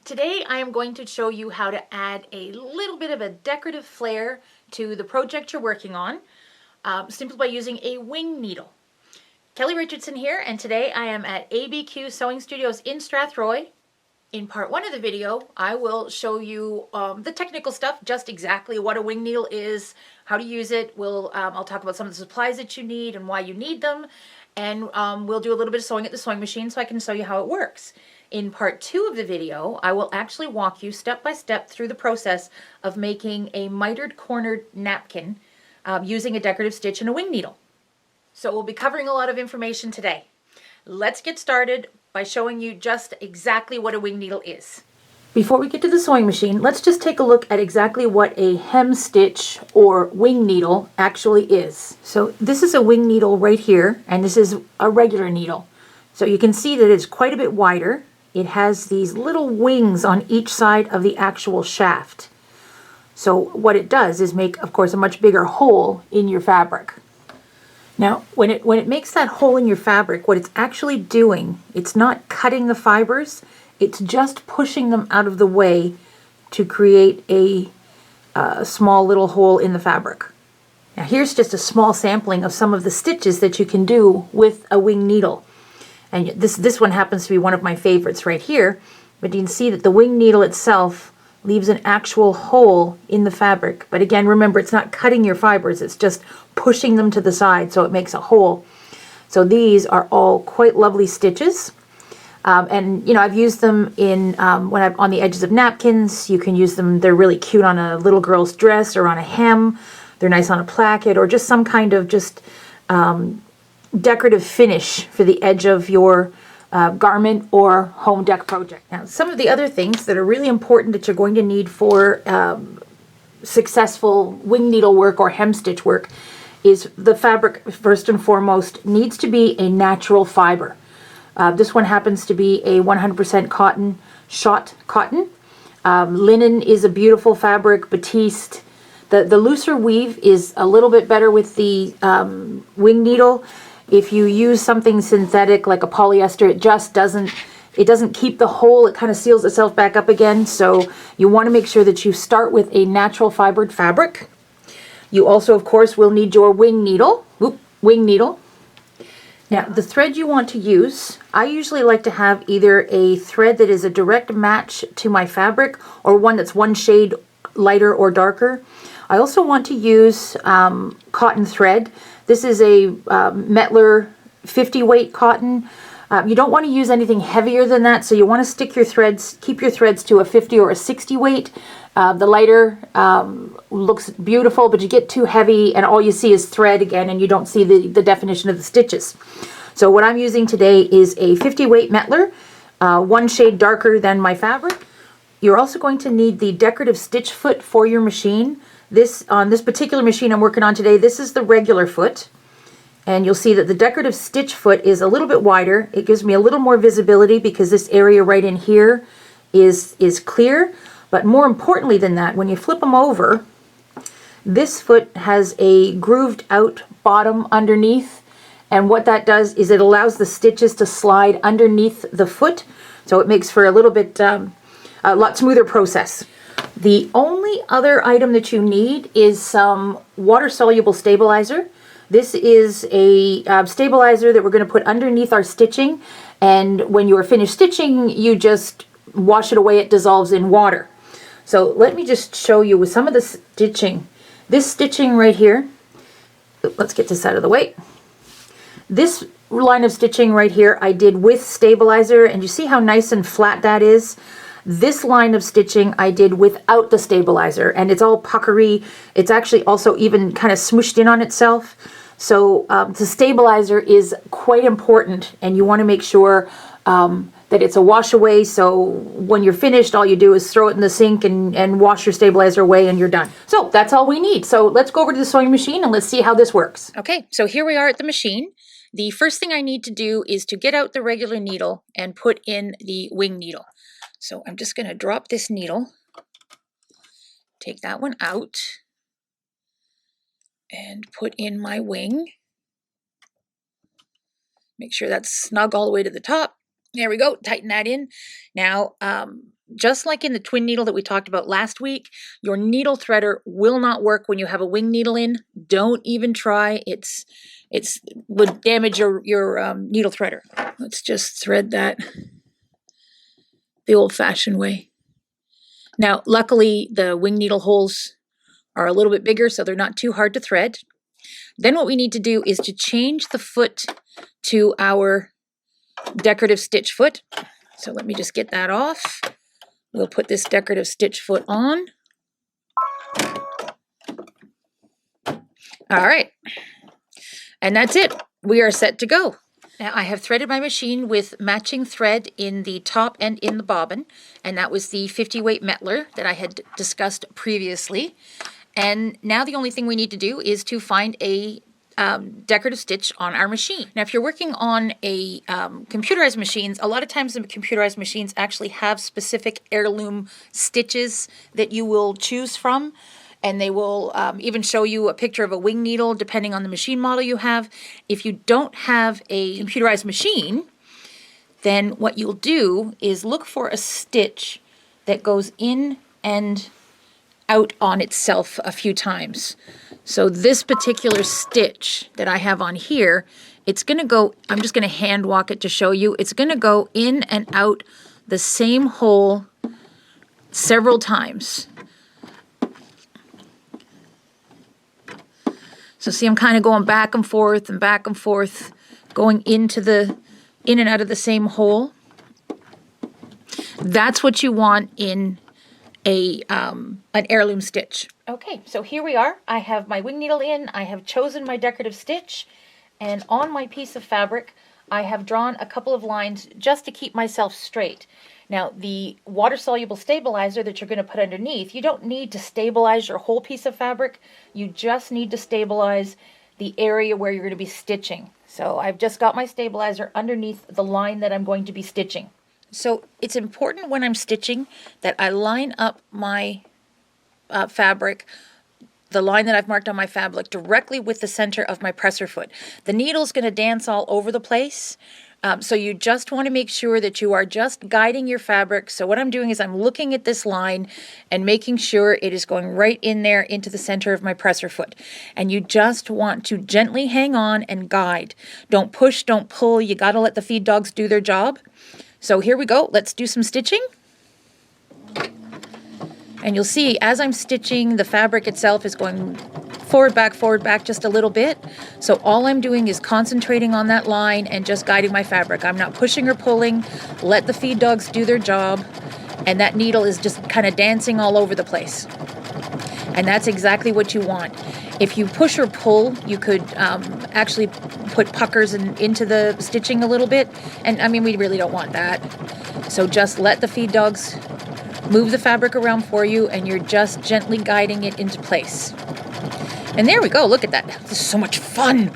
Today I am going to show you how to add a little bit of a decorative flair to the project you're working on simply by using a wing needle. Kelley Richardson here, and today I am at ABQ Sewing Studios in Strathroy. In part one of the video, I will show you the technical stuff, just exactly what a wing needle is, how to use it. I'll talk about some of the supplies that you need and why you need them, and we'll do a little bit of sewing at the sewing machine so I can show you how it works. In part two of the video, I will actually walk you step by step through the process of making a mitered cornered napkin using a decorative stitch and a wing needle. So we'll be covering a lot of information today. Let's get started by showing you just exactly what a wing needle is. Before we get to the sewing machine, let's just take a look at exactly what a hem stitch or wing needle actually is. So this is a wing needle right here, and this is a regular needle. So you can see that it's quite a bit wider. It has these little wings on each side of the actual shaft. So what it does is make, of course, a much bigger hole in your fabric. Now, when it makes that hole in your fabric, what it's actually doing, it's not cutting the fibers, it's just pushing them out of the way to create a small little hole in the fabric. Now here's just a small sampling of some of the stitches that you can do with a wing needle. And this one happens to be one of my favorites right here, but you can see that the wing needle itself leaves an actual hole in the fabric. But again, remember, it's not cutting your fibers, it's just pushing them to the side so it makes a hole. So these are all quite lovely stitches. And you know, I've used them in when I'm on the edges of napkins. You can use them, they're really cute on a little girl's dress or on a hem. They're nice on a placket or just some kind of just decorative finish for the edge of your garment or home dec project. Now, some of the other things that are really important that you're going to need for successful wing needle work or hem stitch work is the fabric, first and foremost, needs to be a natural fiber. This one happens to be a 100% cotton, shot cotton. Linen is a beautiful fabric, batiste. The looser weave is a little bit better with the wing needle. If you use something synthetic like a polyester, it just doesn't keep the hole. It kind of seals itself back up again. So you want to make sure that you start with a natural fibered fabric. You also, of course, will need your wing needle. Now, the thread you want to use, I usually like to have either a thread that is a direct match to my fabric or one that's one shade lighter or darker. I also want to use cotton thread. This is a Metler 50 weight cotton. You don't want to use anything heavier than that, so you want to stick your threads, keep your threads to a 50 or a 60 weight. The lighter looks beautiful, but you get too heavy and all you see is thread again, and you don't see the definition of the stitches. So what I'm using today is a 50 weight Metler, one shade darker than my fabric. You're also going to need the decorative stitch foot for your machine. On this particular machine I'm working on today, this is the regular foot. And you'll see that the decorative stitch foot is a little bit wider. It gives me a little more visibility because this area right in here is clear. But more importantly than that, when you flip them over, this foot has a grooved out bottom underneath. And what that does is it allows the stitches to slide underneath the foot. So it makes for a little bit, a lot smoother process. The only other item that you need is some water-soluble stabilizer. This is a stabilizer that we're going to put underneath our stitching, and when you are finished stitching, you just wash it away. It dissolves in water. So let me just show you with some of the stitching. This stitching right here, let's get this out of the way. This line of stitching right here I did with stabilizer, and you see how nice and flat that is? This line of stitching I did without the stabilizer, and it's all puckery. It's actually also even kind of smooshed in on itself. So the stabilizer is quite important, and you want to make sure that it's a wash away. So when you're finished, all you do is throw it in the sink and wash your stabilizer away, and you're done. So that's all we need. So let's go over to the sewing machine and let's see how this works. Okay, so here we are at the machine. The first thing I need to do is to get out the regular needle and put in the wing needle. So I'm just going to drop this needle, take that one out, and put in my wing. Make sure that's snug all the way to the top. There we go, tighten that in. Now, just like in the twin needle that we talked about last week, your needle threader will not work when you have a wing needle in. Don't even try. It would damage your needle threader. Let's just thread that the old-fashioned way. Now, luckily, the wing needle holes are a little bit bigger, so they're not too hard to thread. Then what we need to do is to change the foot to our decorative stitch foot. So let me just get that off. We'll put this decorative stitch foot on. All right. And that's it. We are set to go. Now I have threaded my machine with matching thread in the top and in the bobbin, and that was the 50 weight Mettler that I had discussed previously. And now the only thing we need to do is to find a decorative stitch on our machine. Now if you're working on a computerized machines, a lot of times the computerized machines actually have specific heirloom stitches that you will choose from. And they will even show you a picture of a wing needle depending on the machine model you have. If you don't have a computerized machine, then what you'll do is look for a stitch that goes in and out on itself a few times. So this particular stitch that I have on here, it's going to go, I'm just going to hand walk it to show you, it's going to go in and out the same hole several times. So see, I'm kind of going back and forth, going in and out of the same hole. That's what you want in an heirloom stitch. Okay, so here we are. I have my wing needle in, I have chosen my decorative stitch, and on my piece of fabric, I have drawn a couple of lines just to keep myself straight. Now, the water-soluble stabilizer that you're going to put underneath, you don't need to stabilize your whole piece of fabric. You just need to stabilize the area where you're going to be stitching. So I've just got my stabilizer underneath the line that I'm going to be stitching. So it's important when I'm stitching that I line up my fabric, the line that I've marked on my fabric, directly with the center of my presser foot. The needle's going to dance all over the place. So you just want to make sure that you are just guiding your fabric. So what I'm doing is I'm looking at this line and making sure it is going right in there into the center of my presser foot. And you just want to gently hang on and guide. Don't push, don't pull. You got to let the feed dogs do their job. So here we go. Let's do some stitching. And you'll see as I'm stitching, the fabric itself is going forward, back just a little bit. So all I'm doing is concentrating on that line and just guiding my fabric. I'm not pushing or pulling. Let the feed dogs do their job. And that needle is just kind of dancing all over the place. And that's exactly what you want. If you push or pull, you could actually put puckers into the stitching a little bit. And I mean, we really don't want that. So just let the feed dogs move the fabric around for you, and you're just gently guiding it into place. And there we go, look at that. This is so much fun.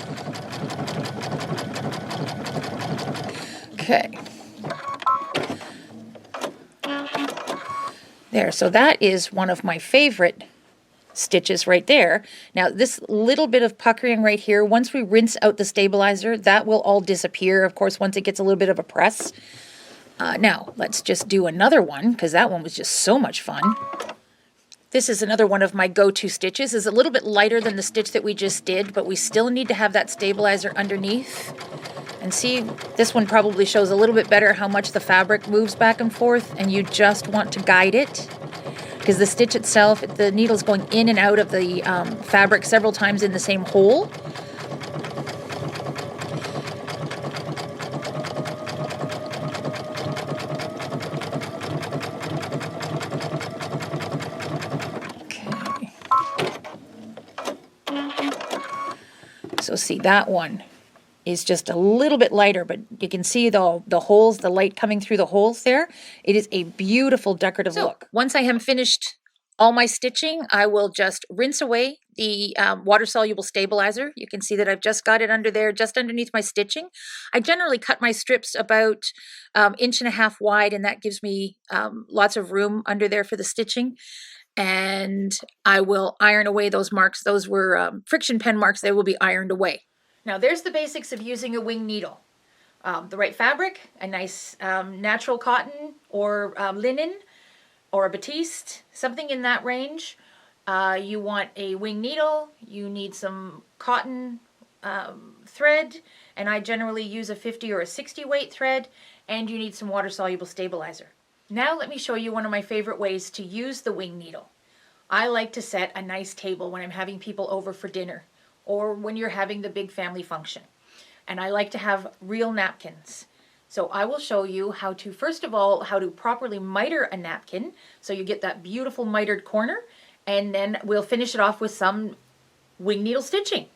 Okay. There, so that is one of my favorite stitches right there. Now this little bit of puckering right here, once we rinse out the stabilizer, that will all disappear, of course, once it gets a little bit of a press. Now, let's just do another one, because that one was just so much fun. This is another one of my go-to stitches. It's a little bit lighter than the stitch that we just did, but we still need to have that stabilizer underneath. And see, this one probably shows a little bit better how much the fabric moves back and forth, and you just want to guide it. Because the stitch itself, the needle's going in and out of the fabric several times in the same hole. So see, that one is just a little bit lighter, but you can see the holes, the light coming through the holes there. It is a beautiful decorative look. Once I have finished all my stitching, I will just rinse away the water-soluble stabilizer. You can see that I've just got it under there, just underneath my stitching. I generally cut my strips about 1.5 inches wide, and that gives me lots of room under there for the stitching. And I will iron away those marks. Those were friction pen marks. They will be ironed away. Now there's the basics of using a wing needle. The right fabric, a nice natural cotton or linen, or a batiste, something in that range. You want a wing needle, you need some cotton thread, and I generally use a 50 or a 60 weight thread, and you need some water-soluble stabilizer. Now let me show you one of my favorite ways to use the wing needle. I like to set a nice table when I'm having people over for dinner, or when you're having the big family function. And I like to have real napkins. So I will show you how to, first of all, how to properly miter a napkin, so you get that beautiful mitered corner, and then we'll finish it off with some wing needle stitching.